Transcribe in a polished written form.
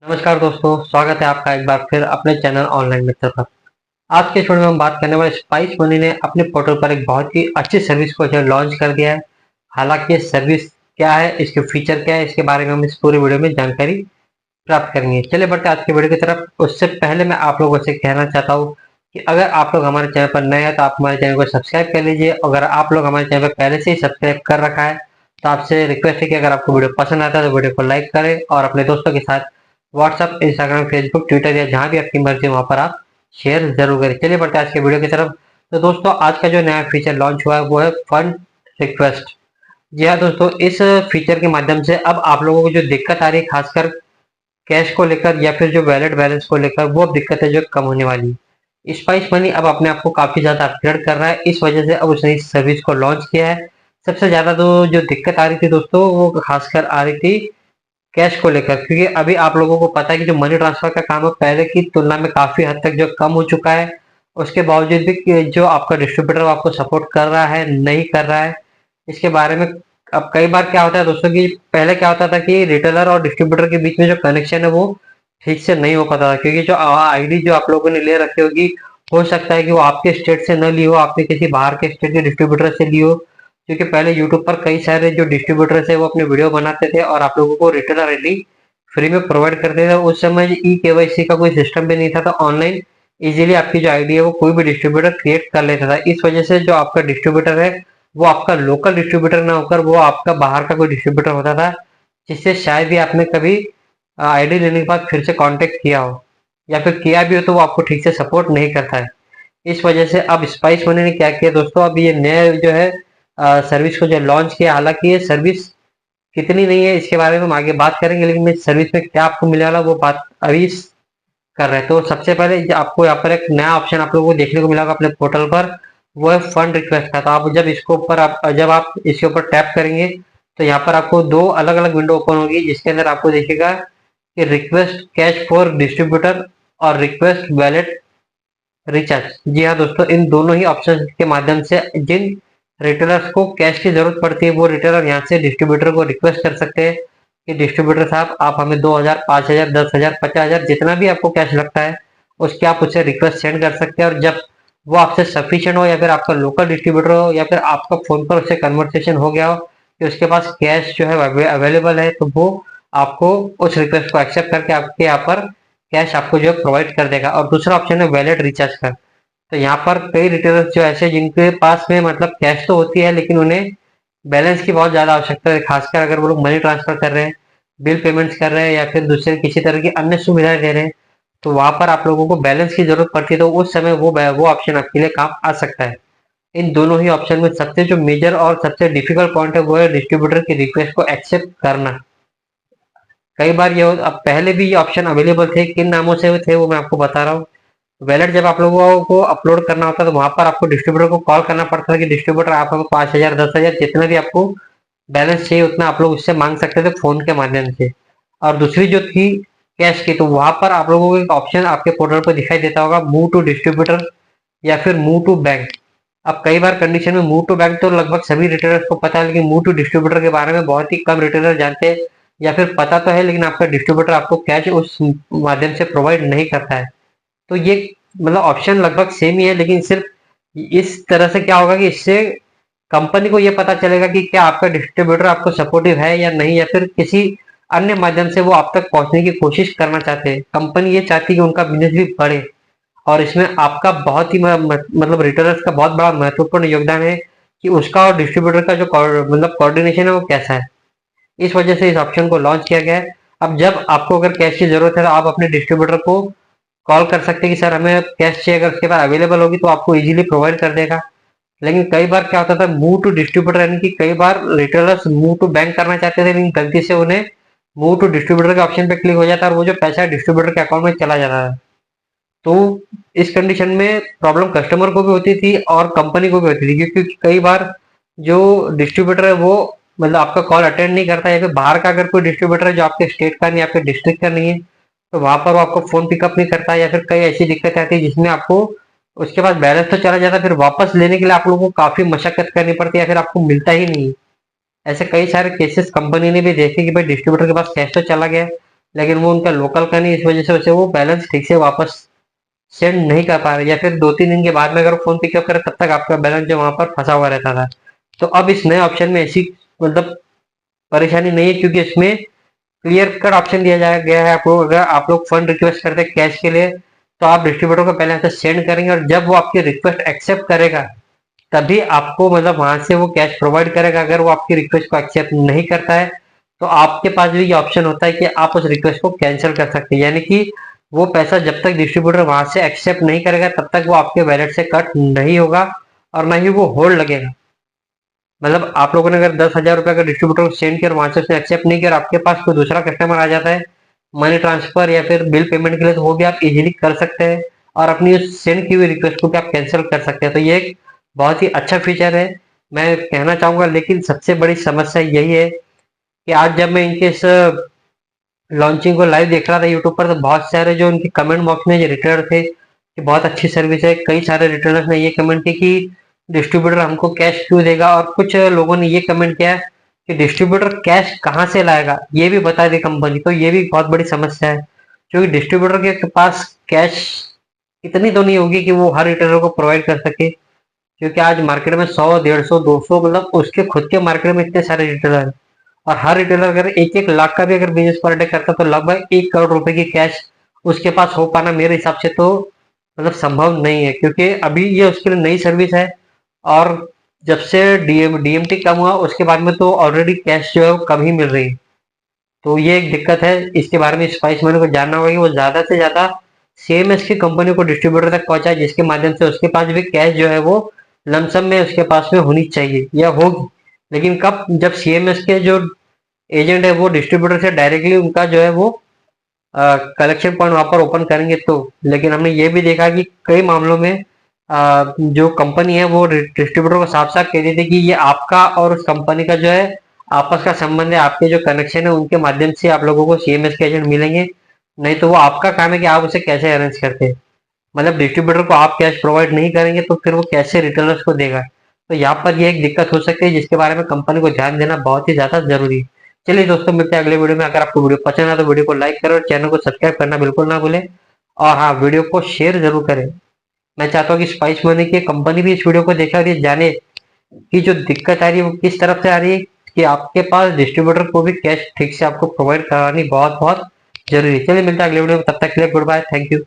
नमस्कार दोस्तों, स्वागत है आपका एक बार फिर अपने चैनल ऑनलाइन मित्र पर। आज के वीडियो में हम बात करने वाले स्पाइस मनी ने अपने पोर्टल पर एक बहुत ही अच्छी सर्विस को जो लॉन्च कर दिया है। हालांकि ये सर्विस क्या है, इसके फीचर क्या है, इसके बारे में हम इस पूरे वीडियो में जानकारी प्राप्त करेंगे। चलिए बढ़ते हैं आज के वीडियो की तरफ। उससे पहले मैं आप लोगों से कहना चाहता हूँ कि अगर आप लोग हमारे चैनल पर नए हैं तो आप हमारे चैनल को सब्सक्राइब कर लीजिए। अगर आप लोग हमारे चैनल पर पहले से ही सब्सक्राइब कर रखा है तो आपसे रिक्वेस्ट है कि अगर आपको वीडियो पसंद आता है तो वीडियो को लाइक करें और अपने दोस्तों के साथ व्हाट्सअप, इंस्टाग्राम, फेसबुक, ट्विटर या जहां भी आपकी मर्जी वहां पर आप शेयर जरूर करें। चलिए बढ़ते हैं आज के वीडियो की तरफ। तो दोस्तों, आज का जो नया फीचर लॉन्च हुआ है वो है फंड रिक्वेस्ट। जी हाँ दोस्तों, इस फीचर के माध्यम से अब आप लोगों को जो दिक्कत आ रही है, खासकर कैश को लेकर या फिर जो वैलेट बैलेंस को लेकर, वो अब दिक्कत है जो कम होने वाली है। स्पाइस मनी अब अपने आप को काफी ज्यादा अपग्रेड कर रहा है, इस वजह से अब उसने इस सर्विस को लॉन्च किया है। सबसे ज्यादा तो जो दिक्कत आ रही थी दोस्तों, वो खासकर आ रही थी कैश को लेकर, क्योंकि अभी आप लोगों को पता है कि जो मनी ट्रांसफर का काम है पहले की तुलना में काफी हद तक जो कम हो चुका है। उसके बावजूद भी कि जो आपका डिस्ट्रीब्यूटर आपको सपोर्ट कर रहा है नहीं कर रहा है, इसके बारे में अब कई बार क्या होता है दोस्तों कि पहले क्या होता था कि रिटेलर और डिस्ट्रीब्यूटर के बीच में जो कनेक्शन है वो ठीक से नहीं हो पाता था, क्योंकि जो आईडी जो आप लोगों ने ले रखी होगी, हो सकता है कि वो आपके स्टेट से न ली हो, आपने किसी बाहर के स्टेट के डिस्ट्रीब्यूटर से ली हो। क्योंकि पहले यूट्यूब पर कई सारे जो डिस्ट्रीब्यूटर्स है वो अपने वीडियो बनाते थे और आप लोगों को रिटेलर आईडी फ्री में प्रोवाइड करते थे। उस समय ई केवाईसी का कोई सिस्टम भी नहीं था, तो ऑनलाइन इजीली आपकी जो आईडी है वो कोई भी डिस्ट्रीब्यूटर क्रिएट कर लेता था। इस वजह से जो आपका डिस्ट्रीब्यूटर है वो आपका लोकल डिस्ट्रीब्यूटर ना होकर वो आपका बाहर का कोई डिस्ट्रीब्यूटर होता था, जिससे शायद ही आपने कभी आईडी लेने के बाद फिर से कांटेक्ट किया हो, या फिर किया भी हो तो वो आपको ठीक से सपोर्ट नहीं करता है। इस वजह से अब स्पाइस मनी ने क्या किया दोस्तों, अब ये नया जो है सर्विस को जो लॉन्च किया। हालांकि ये सर्विस कितनी नहीं है इसके बारे में हम आगे बात करेंगे, लेकिन इस सर्विस में क्या आपको मिलने वाला वो बात अभी कर रहे हैं। तो सबसे पहले आपको यहाँ पर एक नया ऑप्शन आप लोगों को देखने को मिला होगा अपने पोर्टल पर, वो है फंड रिक्वेस्ट का। तो आप जब इसको ऊपर आप जब आप इसके ऊपर टैप करेंगे तो यहाँ पर आपको दो अलग अलग विंडो ओपन होगी, जिसके अंदर आपको देखिएगा कि रिक्वेस्ट कैश फॉर डिस्ट्रीब्यूटर और रिक्वेस्ट वैलेट रिचार्ज। जी हाँ दोस्तों, इन दोनों ही ऑप्शन के माध्यम से जिन रिटेलर्स को कैश की जरूरत पड़ती है वो रिटेलर यहाँ से डिस्ट्रीब्यूटर को रिक्वेस्ट कर सकते हैं कि डिस्ट्रीब्यूटर साहब आप हमें 2000, 5000, 10,000, 50,000 जितना भी आपको कैश लगता है उसके आप उससे रिक्वेस्ट सेंड कर सकते हैं। और जब वो आपसे सफिशियंट हो या फिर आपका लोकल डिस्ट्रीब्यूटर हो या फिर आपका फोन पर उससे कन्वर्सेशन हो गया हो कि उसके पास कैश जो है अवेलेबल है, तो वो आपको उस रिक्वेस्ट को एक्सेप्ट करके आपके यहाँ पर कैश आपको जो है प्रोवाइड कर देगा। और दूसरा ऑप्शन है वैलेट रिचार्ज का। तो यहाँ पर कई रिटेलर्स जो ऐसे जिनके पास में मतलब कैश तो होती है लेकिन उन्हें बैलेंस की बहुत ज्यादा आवश्यकता है, खासकर अगर वो लोग मनी ट्रांसफर कर रहे हैं, बिल पेमेंट्स कर रहे हैं या फिर दूसरे किसी तरह की अन्य सुविधाएं दे रहे हैं, तो वहां पर आप लोगों को बैलेंस की जरूरत पड़ती है। तो उस समय वो ऑप्शन आपके लिए काम आ सकता है। इन दोनों ही ऑप्शन में सबसे जो मेजर और सबसे डिफिकल्ट पॉइंट है वो है डिस्ट्रीब्यूटर की रिक्वेस्ट को एक्सेप्ट करना। कई बार ये अब पहले भी ये ऑप्शन अवेलेबल थे, किन नामों से थे वो मैं आपको बता रहा हूँ। वैलेट जब आप लोगों को अपलोड करना होता है तो वहां पर आपको डिस्ट्रीब्यूटर को कॉल करना पड़ता है कि डिस्ट्रीब्यूटर आप हमें 5,000, 10,000 जितना भी आपको बैलेंस चाहिए उतना आप लोग उससे मांग सकते थे फोन के माध्यम से। और दूसरी जो थी कैश की, तो वहां पर आप लोगों को एक ऑप्शन आपके पोर्टल पर दिखाई देता होगा, मूव टू डिस्ट्रीब्यूटर या फिर मूव टू बैंक। अब कई बार कंडीशन में मूव टू बैंक तो लगभग सभी रिटेलर्स को पता है, लेकिन मूव टू डिस्ट्रीब्यूटर के बारे में बहुत ही कम रिटेलर जानते हैं, या फिर पता तो है लेकिन आपका डिस्ट्रीब्यूटर आपको कैश उस माध्यम से प्रोवाइड नहीं करता है। तो ये मतलब ऑप्शन लगभग सेम ही है, लेकिन सिर्फ इस तरह से क्या होगा कि इससे कंपनी को ये पता चलेगा कि क्या आपका डिस्ट्रीब्यूटर आपको सपोर्टिव है या नहीं, या फिर किसी अन्य माध्यम से वो आप तक पहुंचने की कोशिश करना चाहते हैं। कंपनी ये चाहती है कि उनका बिजनेस भी बढ़े, और इसमें आपका बहुत ही मतलब रिटेलर्स का बहुत बड़ा महत्वपूर्ण योगदान है कि उसका और डिस्ट्रीब्यूटर का जो मतलब कोऑर्डिनेशन है वो कैसा है। इस वजह से इस ऑप्शन को लॉन्च किया गया है। अब जब आपको अगर कैश की जरूरत है तो आप अपने डिस्ट्रीब्यूटर को कॉल कर सकते हैं कि सर हमें कैश चाहिए, अगर उसके पास अवेलेबल होगी तो आपको इजीली प्रोवाइड कर देगा। लेकिन कई बार क्या होता था, मूव टू डिस्ट्रीब्यूटर यानी कि कई बार रिटेलर्स मूव टू बैंक करना चाहते थे लेकिन गलती से उन्हें मूव टू डिस्ट्रीब्यूटर के ऑप्शन पे क्लिक हो जाता है और वो जो पैसा है डिस्ट्रीब्यूटर के अकाउंट में चला जाता है। तो इस कंडीशन में प्रॉब्लम कस्टमर को भी होती थी और कंपनी को भी होती थी, क्योंकि कई बार जो डिस्ट्रीब्यूटर है वो मतलब आपका कॉल अटेंड नहीं करता, या फिर बाहर का अगर कोई डिस्ट्रीब्यूटर है जो आपके स्टेट का नहीं, आपके डिस्ट्रिक्ट का नहीं है, तो वहां पर वो आपको फोन पिकअप नहीं करता, या फिर कई ऐसी दिक्कत आती है जिसमें आपको उसके पास बैलेंस तो चला जाता है, फिर वापस लेने के लिए आप लोगों को काफी मशक्कत करनी पड़ती है या फिर आपको मिलता ही नहीं। ऐसे कई सारे केसेस कंपनी ने भी देखे कि भाई डिस्ट्रीब्यूटर के पास कैश तो चला गया लेकिन वो उनका लोकल का नहीं, इस वजह से उसे वो बैलेंस ठीक से वापस सेंड नहीं कर पा रहे, या फिर 2-3 दिन के बाद में अगर फोन पिकअप करे तब तक आपका बैलेंस जो वहां पर फंसा हुआ रहता था। तो अब इस नए ऑप्शन में ऐसी मतलब परेशानी नहीं है, क्योंकि इसमें क्लियर कट ऑप्शन दिया जाया गया है आपको। अगर आप लोग फंड रिक्वेस्ट करते हैं कैश के लिए, तो आप डिस्ट्रीब्यूटर को पहले से सेंड करेंगे, और जब वो आपकी रिक्वेस्ट एक्सेप्ट करेगा तभी आपको मतलब वहां से वो कैश प्रोवाइड करेगा। अगर वो आपकी रिक्वेस्ट को एक्सेप्ट नहीं करता है तो आपके पास भी ये ऑप्शन होता है कि आप उस रिक्वेस्ट को कैंसिल कर सकते हैं, यानी कि वो पैसा जब तक डिस्ट्रीब्यूटर वहां से एक्सेप्ट नहीं करेगा तब तक वो आपके वैलेट से कट नहीं होगा, और ना ही वो होल्ड लगेगा। मतलब आप लोगों ने अगर 10,000 रुपये का डिस्ट्रीब्यूटर को सेंड किया, वहां से उसने एक्सेप्ट नहीं किया, और आपके पास कोई दूसरा कस्टमर आ जाता है मनी ट्रांसफर या फिर बिल पेमेंट के लिए, तो वो भी आप इजीली कर सकते हैं, और अपनी उस सेंड की हुई रिक्वेस्ट को भी आप कैंसिल कर सकते हैं। तो ये एक बहुत ही अच्छा फीचर है, मैं कहना चाहूंगा। लेकिन सबसे बड़ी समस्या यही है कि आज जब मैं इनके इस लॉन्चिंग को लाइव देख रहा था यूट्यूब पर, तो बहुत सारे जो उनके कमेंट बॉक्स में जो रिटेलर थे कि बहुत अच्छी सर्विस है, कई सारे रिटेलर्स ने ये कमेंट किया कि डिस्ट्रीब्यूटर हमको कैश क्यों देगा, और कुछ लोगों ने ये कमेंट किया कि डिस्ट्रीब्यूटर कैश कहाँ से लाएगा, ये भी बता दे कंपनी। तो ये भी बहुत बड़ी समस्या है, क्योंकि डिस्ट्रीब्यूटर के पास कैश इतनी तो नहीं होगी कि वो हर रिटेलर को प्रोवाइड कर सके, क्योंकि आज मार्केट में 100, 150, 200 मतलब उसके खुद के मार्केट में इतने सारे रिटेलर हैं, और हर रिटेलर अगर 1-1 लाख का भी अगर बिजनेस पर डे करता तो लगभग 1 करोड़ रुपए की कैश उसके पास हो पाना मेरे हिसाब से तो मतलब संभव नहीं है, क्योंकि अभी ये उसके लिए नई सर्विस है। और जब से डीएमटी कम हुआ उसके बाद में तो ऑलरेडी कैश जो है वो कम ही मिल रही है। तो ये एक दिक्कत है, इसके बारे में स्पाइस मैन को जानना होगा कि वो ज्यादा से ज्यादा सीएमएस की कंपनी को डिस्ट्रीब्यूटर तक पहुंचाए, जिसके माध्यम से उसके पास भी कैश जो है वो लमसम में उसके पास में होनी चाहिए या होगी। लेकिन कब, जब सीएमएस के जो एजेंट है वो डिस्ट्रीब्यूटर से डायरेक्टली उनका जो है वो कलेक्शन पॉइंट वहां पर ओपन करेंगे तो। लेकिन हमने ये भी देखा कि कई मामलों में जो कंपनी है वो डिस्ट्रीब्यूटर को साफ साफ कह देती है कि ये आपका और उस कंपनी का जो है आपस का संबंध है, आपके जो कनेक्शन है उनके माध्यम से आप लोगों को सीएमएस के एजेंट मिलेंगे। नहीं तो वो आपका काम है कि आप उसे कैसे अरेंज करते हैं। मतलब डिस्ट्रीब्यूटर को आप कैश प्रोवाइड नहीं करेंगे तो फिर वो कैसे रिटेलर्स को देगा। तो यहाँ पर ये एक दिक्कत हो सकती है, जिसके बारे में कंपनी को ध्यान देना बहुत ही ज्यादा जरूरी है। चलिए दोस्तों, मिलते हैं अगले वीडियो में। अगर आपको वीडियो पसंद आए तो वीडियो को लाइक करें और चैनल को सब्सक्राइब करना बिल्कुल ना भूलें। और हाँ, वीडियो को शेयर जरूर करें। मैं चाहता हूँ कि स्पाइस मनी की कंपनी भी इस वीडियो को देखे और ये जाने कि जो दिक्कत आ रही है वो किस तरफ से आ रही है, कि आपके पास डिस्ट्रीब्यूटर को भी कैश ठीक से आपको प्रोवाइड करानी बहुत बहुत जरूरी है। चलिए मिलते हैं अगले वीडियो में, तब तक के लिए गुड बाय, थैंक यू।